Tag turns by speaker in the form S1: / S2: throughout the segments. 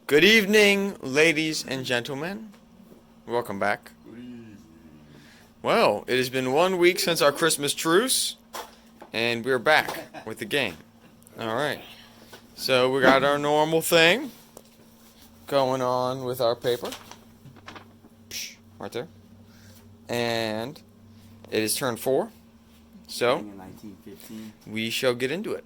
S1: Good evening, ladies and gentlemen. Welcome back. Well, it has been 1 week since our Christmas truce, and we're back with the game. Alright, so we got our normal thing going on with our paper. Right there. And it is turn 4, so we shall get into it.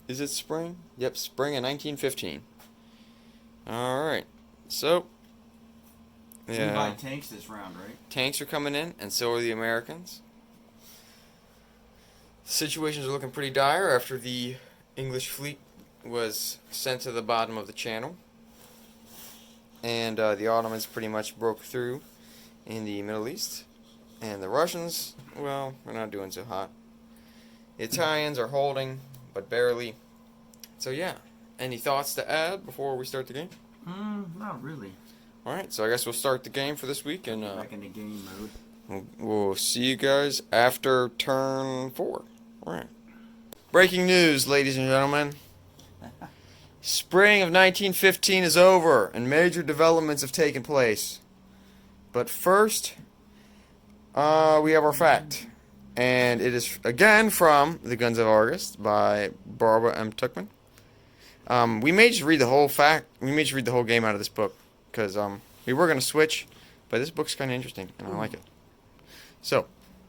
S1: Is it spring? Yep, spring of 1915. Alright, so
S2: We buy tanks this round, right?
S1: Tanks are coming in, and so are the Americans. Situations are looking pretty dire after the English fleet was sent to the bottom of the channel. And the Ottomans pretty much broke through in the Middle East. And the Russians, well, we're not doing so hot. The Italians are holding, but barely. So yeah, any thoughts to add before we start the game?
S2: Not really.
S1: Alright, so I guess we'll start the game for this week, and
S2: Back in the game mode.
S1: we'll see you guys after turn 4. Alright. Breaking news, ladies and gentlemen. Spring of 1915 is over, and major developments have taken place. But first, we have our fact. And it is, again, from The Guns of August by Barbara M. Tuchman. We may just read the whole fact. We may just read the whole game out of this book. Because we were going to switch, but this book's kind of interesting, and I like it. So,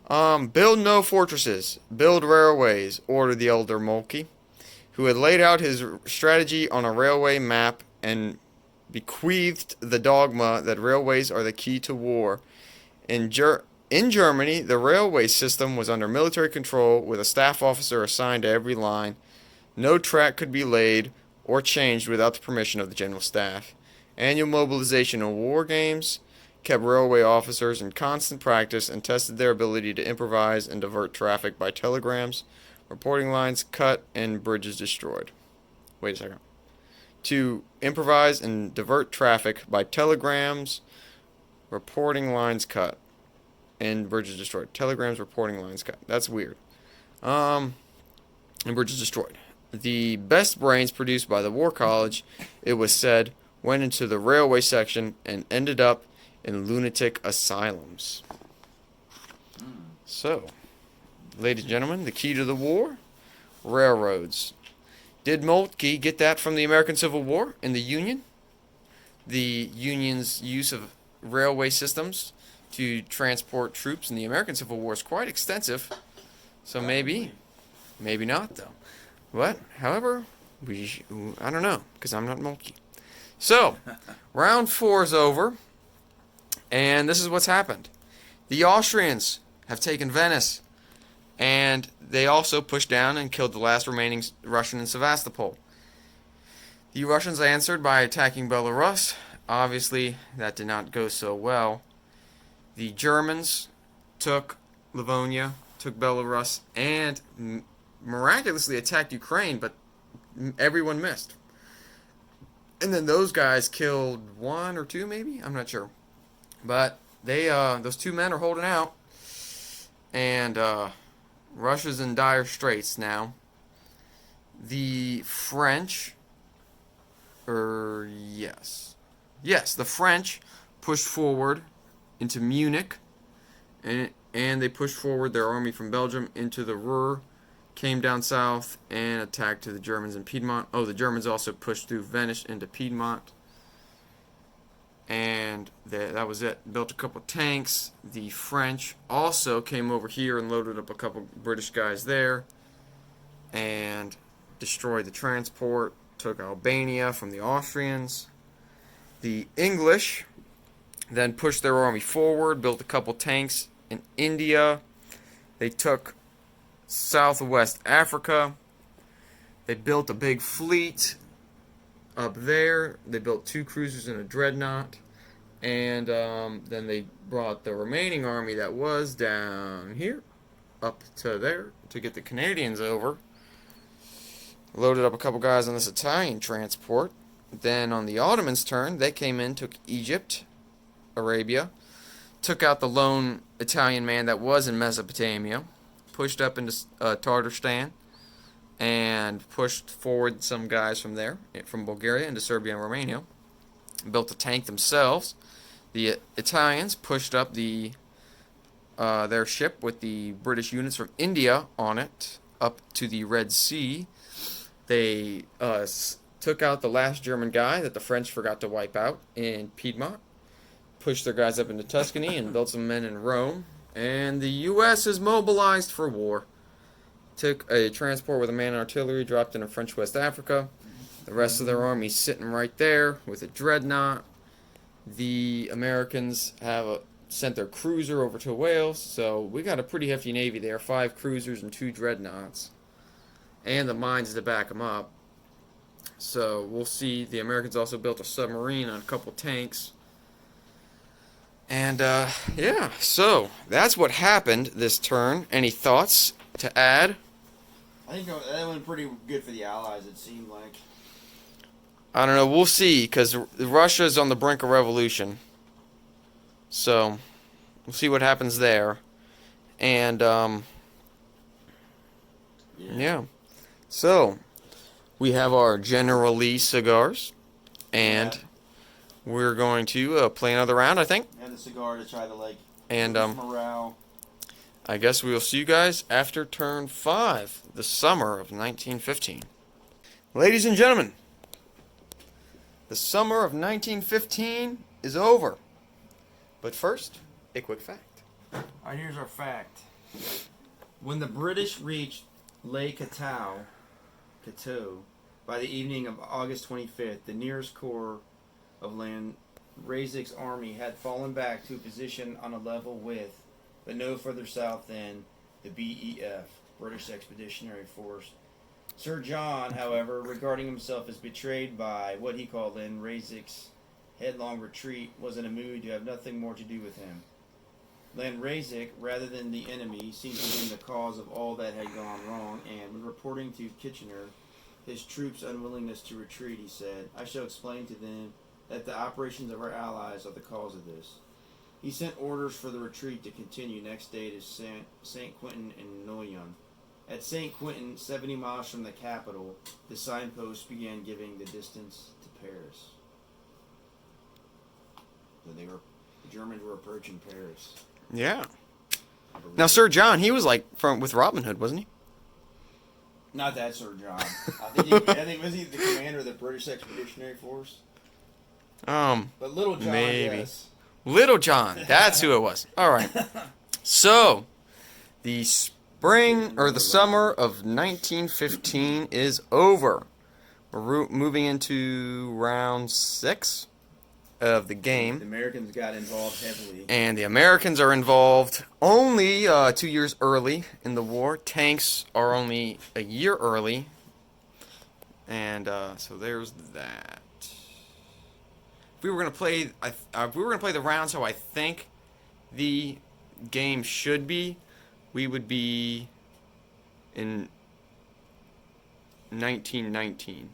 S1: build no fortresses, build railways, ordered the elder Moltke, who had laid out his strategy on a railway map and bequeathed the dogma that railways are the key to war. In Germany, the railway system was under military control, with a staff officer assigned to every line. No track could be laid or changed without the permission of the general staff. Annual mobilization and war games kept railway officers in constant practice and tested their ability to improvise and divert traffic by telegrams, reporting lines cut, and bridges destroyed. Wait a second. To improvise and divert traffic by telegrams, reporting lines cut, and bridges destroyed. Telegrams, reporting lines cut. That's weird. And bridges destroyed. The best brains produced by the War College, it was said, went into the railway section and ended up in lunatic asylums. So, ladies and gentlemen, the key to the war? Railroads. Did Moltke get that from the American Civil War in the Union? The Union's use of railway systems to transport troops in the American Civil War is quite extensive. So maybe not though. But, however, I don't know, because I'm not Moltke. So, round 4 is over, and this is what's happened. The Austrians have taken Venice, and they also pushed down and killed the last remaining Russian in Sevastopol. The Russians answered by attacking Belarus. Obviously, that did not go so well. The Germans took Livonia, took Belarus, and miraculously attacked Ukraine, but everyone missed. And then those guys killed 1 or 2, maybe? I'm not sure. But they, those 2 men are holding out. And, Russia's in dire straits now. The French, yes, the French pushed forward into Munich. And they pushed forward their army from Belgium into the Ruhr. Came down south and attacked to the Germans in Piedmont. Oh, the Germans also pushed through Venice into Piedmont. And that was it. Built a couple tanks. The French also came over here and loaded up a couple British guys there. And destroyed the transport. Took Albania from the Austrians. The English then pushed their army forward. Built a couple tanks in India. They took Southwest Africa. They built a big fleet up there. They built 2 cruisers and a dreadnought. And then they brought the remaining army that was down here up to there to get the Canadians over. Loaded up a couple guys on this Italian transport. Then on the Ottomans' turn, they came in, took Egypt, Arabia, took out the lone Italian man that was in Mesopotamia, pushed up into Tartarstan, and pushed forward some guys from there, from Bulgaria into Serbia and Romania. Built a tank themselves. The Italians pushed up their ship with the British units from India on it up to the Red Sea. They took out the last German guy that the French forgot to wipe out in Piedmont, pushed their guys up into Tuscany, and built some men in Rome. And the U.S. is mobilized for war. Took a transport with a man and artillery, dropped in French West Africa. The rest of their army sitting right there with a dreadnought. The Americans have sent their cruiser over to Wales, so we got a pretty hefty navy there. 5 cruisers and 2 dreadnoughts. And the mines to back them up. So we'll see. The Americans also built a submarine and a couple tanks. And, yeah, so that's what happened this turn. Any thoughts to add?
S2: I think that went pretty good for the Allies, it seemed like.
S1: I don't know. We'll see, because Russia's on the brink of revolution. So we'll see what happens there. And, yeah. So we have our General Lee cigars. And we're going to play another round, I think.
S2: And the cigar to try to, like,
S1: and
S2: morale.
S1: I guess we will see you guys after turn 5, the summer of 1915. Ladies and gentlemen, the summer of 1915 is over. But first, a quick fact.
S2: Alright, here's our fact. When the British reached Lake Cateau by the evening of August 25th, the nearest corps of Landrazic's army had fallen back to a position on a level with, but no further south than, the BEF, British Expeditionary Force. Sir John, however, regarding himself as betrayed by what he called Landrazic's headlong retreat, was in a mood to have nothing more to do with him. Landrazic, rather than the enemy, seemed to be the cause of all that had gone wrong, and when reporting to Kitchener his troops' unwillingness to retreat, he said, "I shall explain to them that the operations of our allies are the cause of this." He sent orders for the retreat to continue next day to St. Quentin and Noyon. At St. Quentin, 70 miles from the capital, the signposts began giving the distance to Paris. So the Germans were approaching Paris.
S1: Yeah. Now, Sir John, he was like with Robin Hood, wasn't he?
S2: Not that Sir John. I think was he the commander of the British Expeditionary Force? But Little John,
S1: maybe.
S2: Yes.
S1: Little John, that's who it was. All right. So, the spring or the summer of 1915 is over. We're moving into round 6 of the game.
S2: The Americans got involved heavily.
S1: And the Americans are involved only 2 years early in the war. Tanks are only a year early. And so there's that. If we were gonna play, the rounds how I think the game should be, we would be in 1919.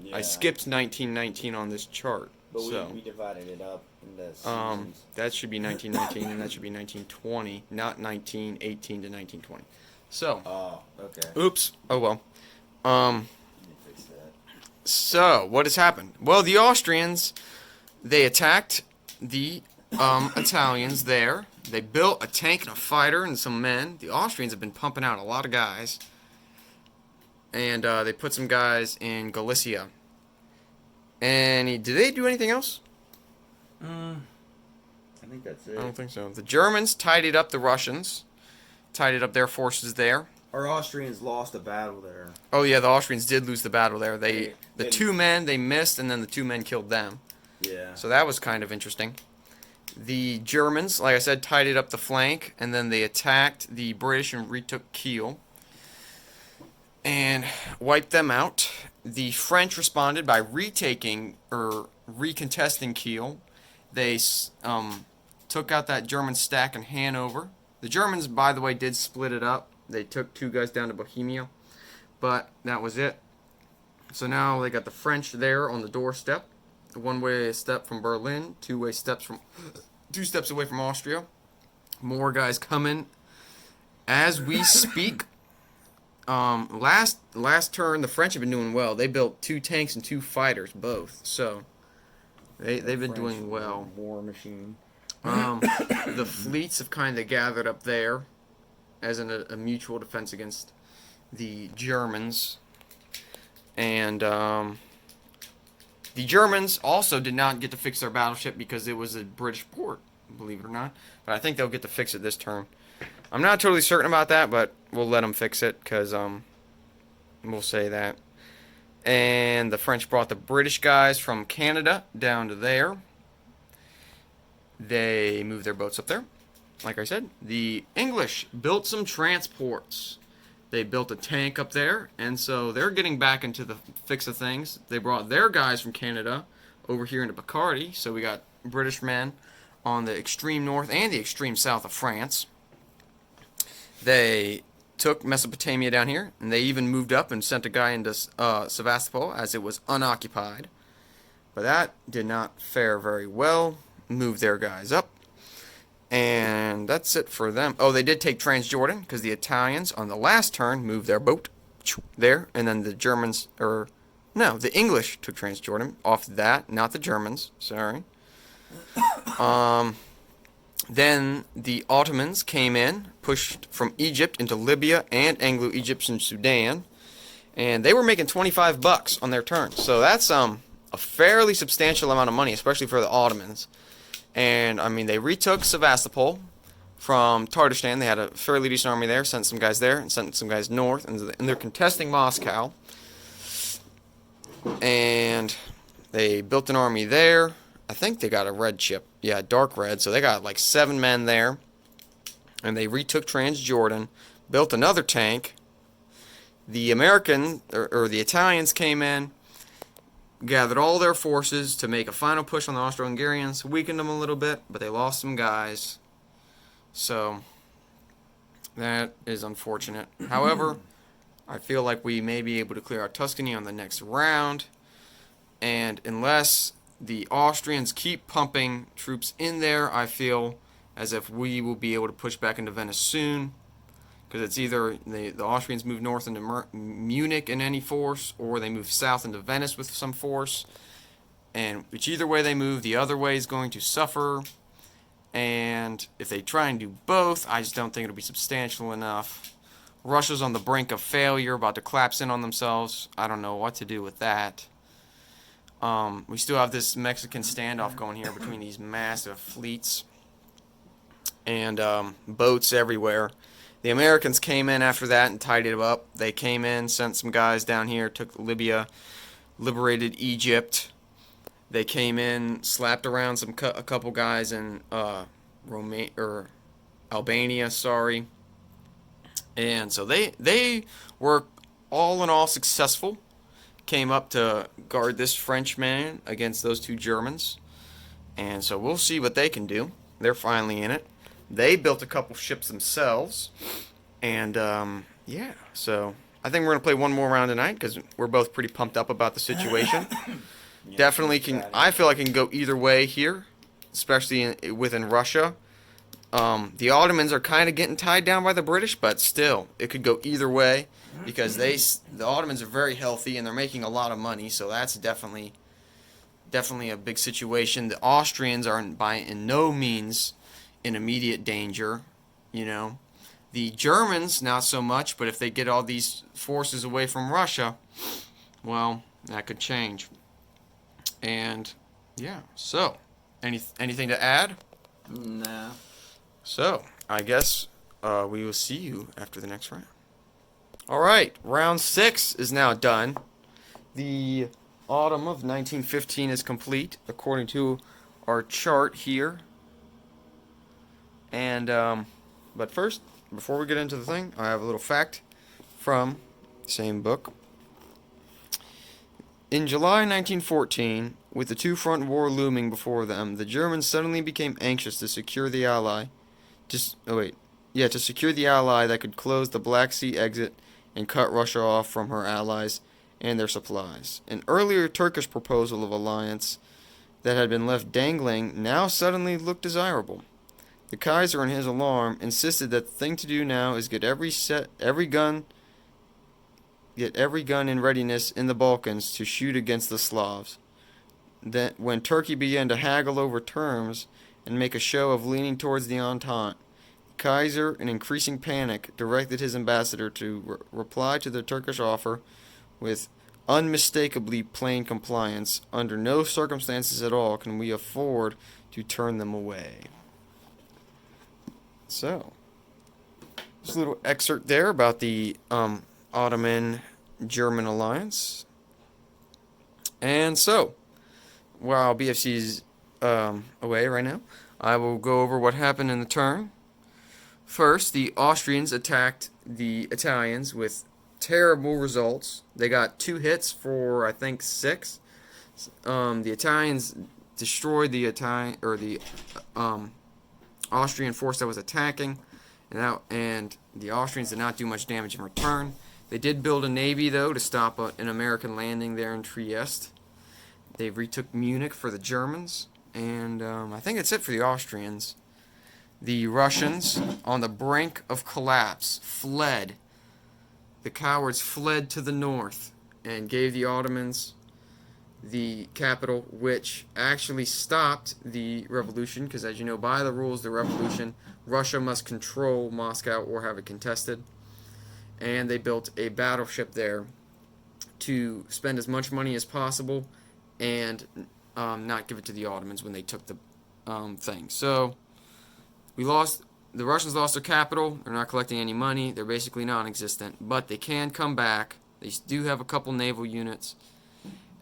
S2: Yeah.
S1: I skipped 1919 on this chart.
S2: But
S1: so
S2: we divided it up into seasons.
S1: that should be 1919 and that should be 1920, not 1918 to 1920. So.
S2: Oh, okay.
S1: Oops. Oh well.
S2: Let me fix that.
S1: So what has happened? Well, the Austrians, they attacked the Italians there. They built a tank and a fighter and some men. The Austrians have been pumping out a lot of guys. And they put some guys in Galicia. And did they do anything else?
S2: I think that's it.
S1: I don't think so. The Germans tidied up the Russians. Tidied up their forces there.
S2: Our Austrians lost a battle there.
S1: Oh yeah, the Austrians did lose the battle there. The 2 men, they missed, and then the 2 men killed them.
S2: Yeah.
S1: So that was kind of interesting. The Germans, like I said, tidied up the flank, and then they attacked the British and retook Kiel. And wiped them out. The French responded by retaking or recontesting Kiel. They took out that German stack in Hanover. The Germans, by the way, did split it up. They took 2 guys down to Bohemia, but that was it. So now they got the French there on the doorstep. 1-way step from Berlin, 2-way steps from 2 steps away from Austria. More guys coming as we speak. last turn, the French have been doing well. They built 2 tanks and 2 fighters, both. So they've been
S2: French
S1: doing well.
S2: War machine.
S1: The fleets have kind of gathered up there as a mutual defense against the Germans. And the Germans also did not get to fix their battleship because it was a British port, believe it or not. But I think they'll get to fix it this turn. I'm not totally certain about that, but we'll let them fix it because we'll say that. And the French brought the British guys from Canada down to there. They moved their boats up there. Like I said, the English built some transports. They built a tank up there, and so they're getting back into the fix of things. They brought their guys from Canada over here into Picardy, so we got British men on the extreme north and the extreme south of France. They took Mesopotamia down here, and they even moved up and sent a guy into Sevastopol as it was unoccupied. But that did not fare very well. Moved their guys up. And that's it for them. Oh, they did take Transjordan because the Italians on the last turn moved their boat there. And then the Germans, the English took Transjordan off that, not the Germans. Sorry. Then the Ottomans came in, pushed from Egypt into Libya and Anglo-Egyptian Sudan, and they were making $25 on their turn. So that's a fairly substantial amount of money, especially for the Ottomans. And I mean, they retook Sevastopol from Tatarstan. They had a fairly decent army there, sent some guys there, and sent some guys north, and they're contesting Moscow. And they built an army there. I think they got a red ship. Yeah, dark red. So they got like 7 men there. And they retook Transjordan, built another tank. The American, or the Italians came in, gathered all their forces to make a final push on the Austro-Hungarians, weakened them a little bit, but they lost some guys. So that is unfortunate. However, I feel like we may be able to clear out Tuscany on the next round. And unless the Austrians keep pumping troops in there, I feel as if we will be able to push back into Venice soon. Because it's either the Austrians move north into Munich in any force, or they move south into Venice with some force. And whichever way they move, the other way is going to suffer. And if they try and do both, I just don't think it'll be substantial enough. Russia's on the brink of failure, about to collapse in on themselves. I don't know what to do with that. We still have this Mexican standoff going here between these massive fleets and boats everywhere. The Americans came in after that and tidied it up. They came in, sent some guys down here, took Libya, liberated Egypt. They came in, slapped around a couple guys in Albania, sorry. And so they were all in all successful. Came up to guard this Frenchman against those 2 Germans. And so we'll see what they can do. They're finally in it. They built a couple ships themselves. And, yeah. So I think we're going to play one more round tonight because we're both pretty pumped up about the situation.
S2: Yeah,
S1: Definitely can. I feel like it can go either way here, especially within Russia. The Ottomans are kind of getting tied down by the British, but still, it could go either way because the Ottomans are very healthy and they're making a lot of money, so that's definitely a big situation. The Austrians are in no means in immediate danger, you know. The Germans, not so much, but if they get all these forces away from Russia, well, that could change. And, yeah, so, anything to add?
S2: Nah.
S1: So, I guess we will see you after the next round. Alright, round 6 is now done. The autumn of 1915 is complete, according to our chart here. And, but first, before we get into the thing, I have a little fact from the same book. In July 1914, with the two-front war looming before them, the Germans suddenly became anxious to secure the ally. To secure the ally that could close the Black Sea exit and cut Russia off from her allies and their supplies. An earlier Turkish proposal of alliance that had been left dangling now suddenly looked desirable. The Kaiser, in his alarm, insisted that the thing to do now is get every gun get every gun in readiness in the Balkans to shoot against the Slavs. Then, when Turkey began to haggle over terms and make a show of leaning towards the Entente, Kaiser, in increasing panic, directed his ambassador to reply to the Turkish offer with unmistakably plain compliance. Under no circumstances at all can we afford to turn them away. So, just a little excerpt there about the Ottoman-German alliance. And so, while BFC is away right now, I will go over what happened in the turn. First, the Austrians attacked the Italians with terrible results. They got 2 hits for, I think, 6. The Italians destroyed the Austrian force that was attacking, and the Austrians did not do much damage in return. They did build a navy, though, to stop an American landing there in Trieste. They retook Munich for the Germans, and I think that's it for the Austrians. The Russians, on the brink of collapse, fled. The cowards fled to the north and gave the Ottomans the capital, which actually stopped the revolution, because as you know, by the rules of the revolution, Russia must control Moscow or have it contested. And they built a battleship there to spend as much money as possible and not give it to the Ottomans when they took the thing. So the Russians lost their capital. They're not collecting any money. They're basically non-existent, but they can come back. They do have a couple naval units,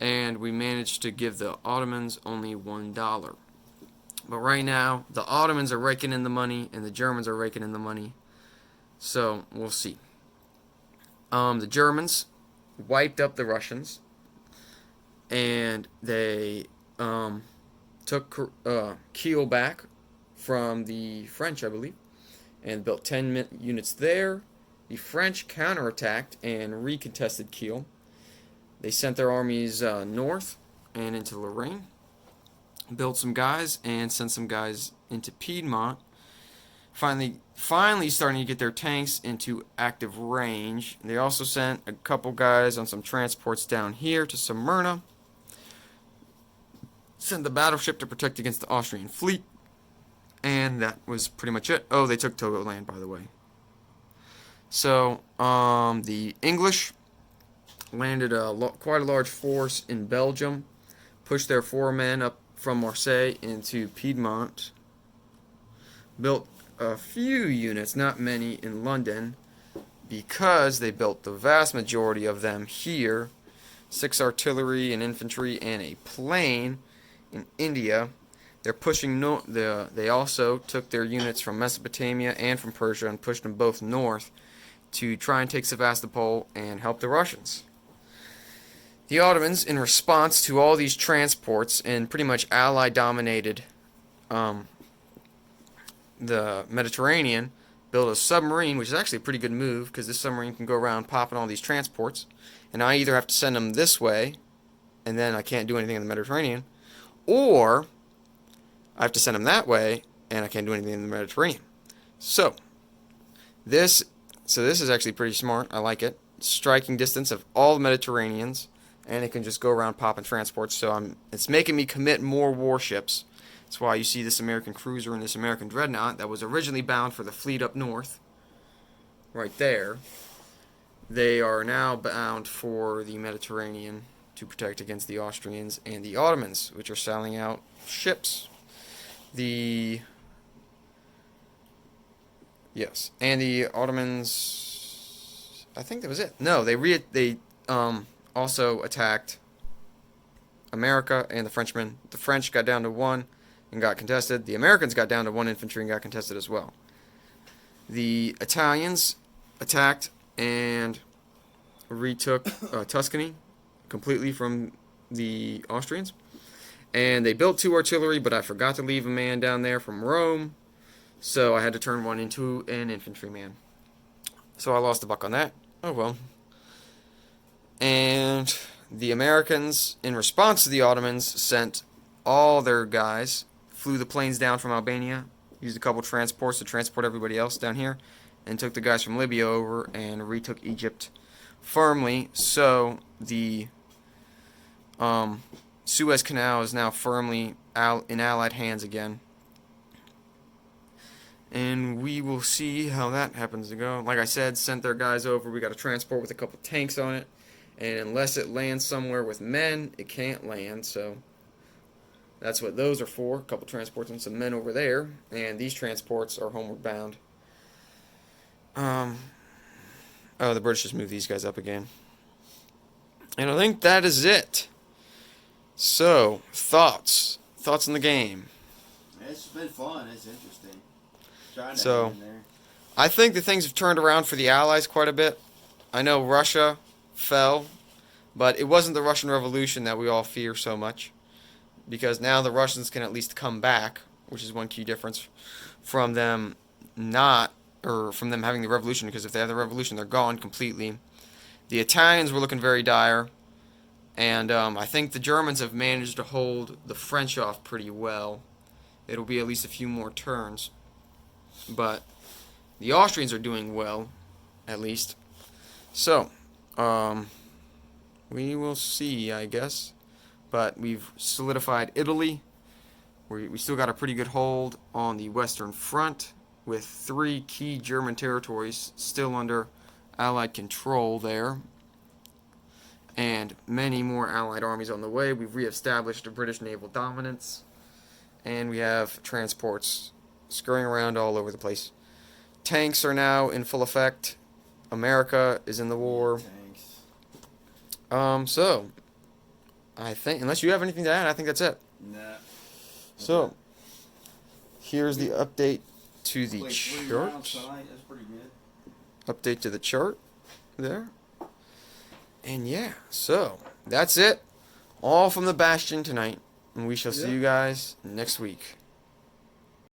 S1: and we managed to give the Ottomans only $1. But right now, the Ottomans are raking in the money, and the Germans are raking in the money. So we'll see. The Germans wiped up the Russians, and they took Kiel back from the French, I believe, and built 10 units there. The French counterattacked and recontested Kiel. They sent their armies north and into Lorraine, built some guys, and sent some guys into Piedmont. Finally starting to get their tanks into active range. They also sent a couple guys on some transports down here to Smyrna. Sent the battleship to protect against the Austrian fleet. And that was pretty much it. Oh, they took Togoland, by the way. So, the English landed quite a large force in Belgium, pushed their 4 men up from Marseille into Piedmont, built a few units, not many, in London, because they built the vast majority of them here, 6 artillery and infantry and a plane in India. They're pushing they also took their units from Mesopotamia and from Persia and pushed them both north to try and take Sevastopol and help the Russians. The Ottomans, in response to all these transports and pretty much Ally-dominated the Mediterranean, built a submarine, which is actually a pretty good move because this submarine can go around popping all these transports, and I either have to send them this way, and then I can't do anything in the Mediterranean, or I have to send them that way, and I can't do anything in the Mediterranean. So this is actually pretty smart. I like it. Striking distance of all the Mediterraneans, and it can just go around popping transports. So it's making me commit more warships. That's why you see this American cruiser and this American dreadnought that was originally bound for the fleet up north, right there. They are now bound for the Mediterranean to protect against the Austrians and the Ottomans, which are selling out ships. And the Ottomans, I think that was it. No, they also attacked America and the Frenchmen. The French got down to 1 and got contested. The Americans got down to 1 infantry and got contested as well. The Italians attacked and retook Tuscany completely from the Austrians. And they built 2 artillery, but I forgot to leave a man down there from Rome, so I had to turn 1 into an infantryman. So I lost a buck on that. Oh well. And the Americans, in response to the Ottomans, sent all their guys, flew the planes down from Albania, used a couple transports to transport everybody else down here, and took the guys from Libya over and retook Egypt firmly, so the Suez Canal is now firmly in Allied hands again. And we will see how that happens to go. Like I said, sent their guys over. We got a transport with a couple tanks on it. And unless it lands somewhere with men, it can't land. So that's what those are for. A couple transports and some men over there. And these transports are homeward bound. Oh, the British just moved these guys up again. And I think that is it. So, thoughts. Thoughts on the game.
S2: It's been fun. It's interesting.
S1: So, I think that things have turned around for the Allies quite a bit. I know Russia fell, but it wasn't the Russian Revolution that we all fear so much, because now the Russians can at least come back, which is one key difference from them from them having the revolution, because if they have the revolution, they're gone completely. The Italians were looking very dire, and I think the Germans have managed to hold the French off pretty well. It'll be at least a few more turns. But the Austrians are doing well, at least. So, we will see, I guess. But we've solidified Italy. We still got a pretty good hold on the Western Front, with 3 key German territories still under Allied control there. And many more Allied armies on the way. We've reestablished a British naval dominance. And we have transports scurrying around all over the place. Tanks are now in full effect. America is in the war. So I think, unless you have anything to add, I think that's it.
S2: Nah.
S1: So here's the update to the
S2: That's
S1: chart.
S2: pretty good.
S1: Update to the chart there. And yeah, so that's it. All from the Bastion tonight. And we shall see you guys next week.